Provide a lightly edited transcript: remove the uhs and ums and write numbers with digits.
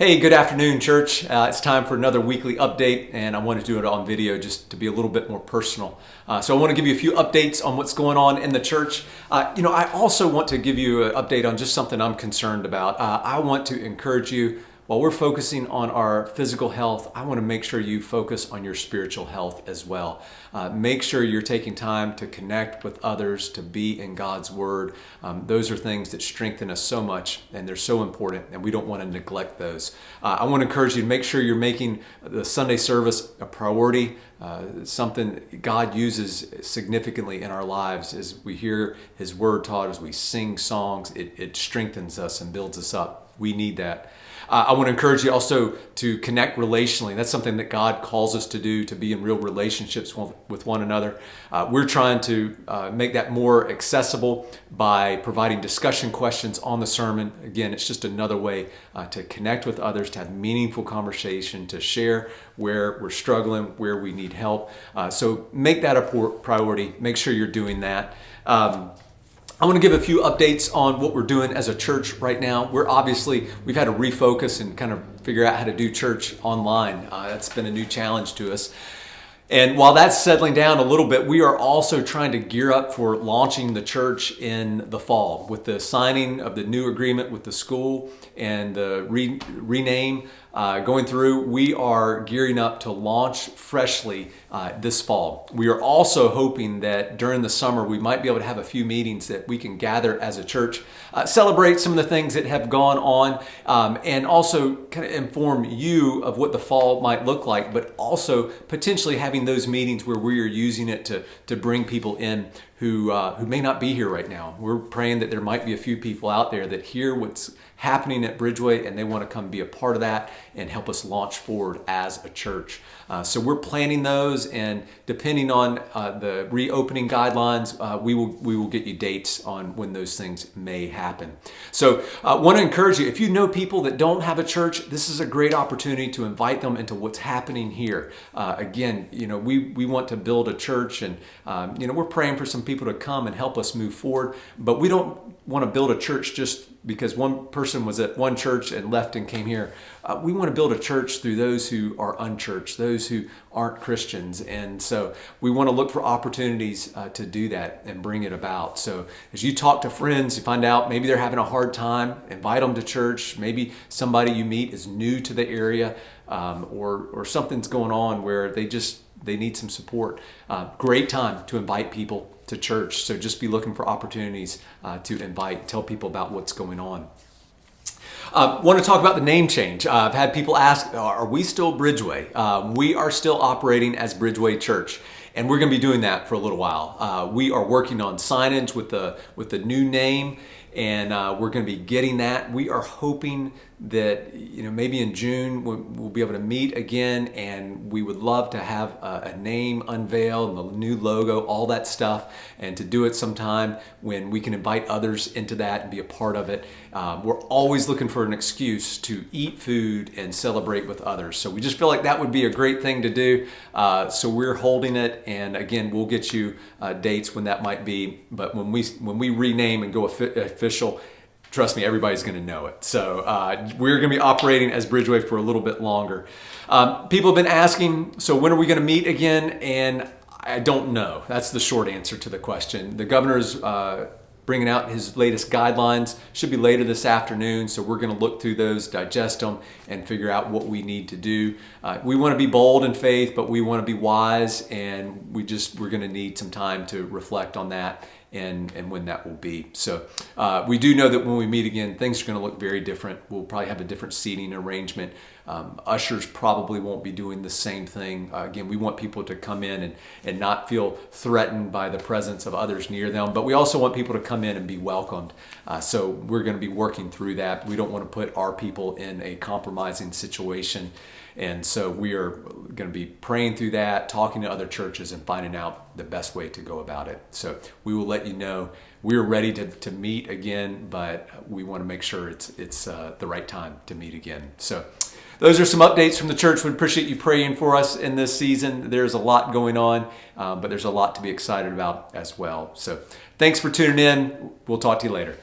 Hey, good afternoon, church. It's time for another weekly update, and I want to do it on video just to be a little bit more personal. So I want to give you a few updates on what's going on in the church. I also want to give you an update on just something I'm concerned about. I want to encourage you, while we're focusing on our physical health, I want to make sure you focus on your spiritual health as well. Make sure you're taking time to connect with others, to be in God's Word. Those are things that strengthen us so much, and they're so important, and we don't want to neglect those. I want to encourage you to make sure you're making the Sunday service a priority, something God uses significantly in our lives as we hear His Word taught, as we sing songs. It strengthens us and builds us up. We need that. I want to encourage you also to connect relationally. That's something that God calls us to do, to be in real relationships with one another. We're trying to make that more accessible by providing discussion questions on the sermon. Again, it's just another way to connect with others, to have meaningful conversation, to share where we're struggling, where we need help. So make that a priority. Make sure you're doing that. I want to give a few updates on what we're doing as a church right now. We've had to refocus and kind of figure out how to do church online. That's been a new challenge to us. And while that's settling down a little bit, we are also trying to gear up for launching the church in the fall with the signing of the new agreement with the school and the rename going through. We are gearing up to launch freshly this fall. We are also hoping that during the summer we might be able to have a few meetings that we can gather as a church, celebrate some of the things that have gone on, and also kind of inform you of what the fall might look like, but also potentially having those meetings where we are using it to bring people in who may not be here right now. We're praying that there might be a few people out there that hear what's happening at Bridgeway and they want to come be a part of that and help us launch forward as a church. So we're planning those, and depending on the reopening guidelines, we will get you dates on when those things may happen. So I want to encourage you, if you know people that don't have a church, this is a great opportunity to invite them into what's happening here. Again, we want to build a church, and we're praying for some people to come and help us move forward, but we don't want to build a church just because one person was at one church and left and came here. We want to build a church through those who are unchurched, those who aren't Christians. And so we want to look for opportunities to do that and bring it about. So as you talk to friends, you find out maybe they're having a hard time, invite them to church. Maybe somebody you meet is new to the area, or something's going on where they need some support. Great time to invite people to church. So just be looking for opportunities to tell people about what's going on. Want to talk about the name change. I've had people ask, are we still Bridgeway? We are still operating as Bridgeway Church, and we're going to be doing that for a little while. We are working on signage with the new name, and we're going to be getting that. We are hoping that maybe in June we'll be able to meet again, and we would love to have a name unveiled and the new logo, all that stuff, and to do it sometime when we can invite others into that and be a part of it. We're always looking for an excuse to eat food and celebrate with others, so we just feel like that would be a great thing to do. So we're holding it, and again, we'll get you dates when that might be. But when we rename and go official, trust me, everybody's going to know it. So we're going to be operating as Bridgeway for a little bit longer. People have been asking, so when are we going to meet again? And I don't know. That's the short answer to the question. The governor's bringing out his latest guidelines. Should be later this afternoon. So we're going to look through those, digest them, and figure out what we need to do. We want to be bold in faith, but we want to be wise, and we're going to need some time to reflect on that and when that will be. So we do know that when we meet again, things are going to look very different. We'll probably have a different seating arrangement. Ushers probably won't be doing the same thing. Again, we want people to come in and not feel threatened by the presence of others near them, but we also want people to come in and be welcomed. So we're going to be working through that. We don't want to put our people in a compromising situation. And so we are going to be praying through that, talking to other churches, and finding out the best way to go about it. So we will let you know. We're ready to meet again, but we want to make sure it's the right time to meet again. So those are some updates from the church. We appreciate you praying for us in this season. There's a lot going on, but there's a lot to be excited about as well. So thanks for tuning in. We'll talk to you later.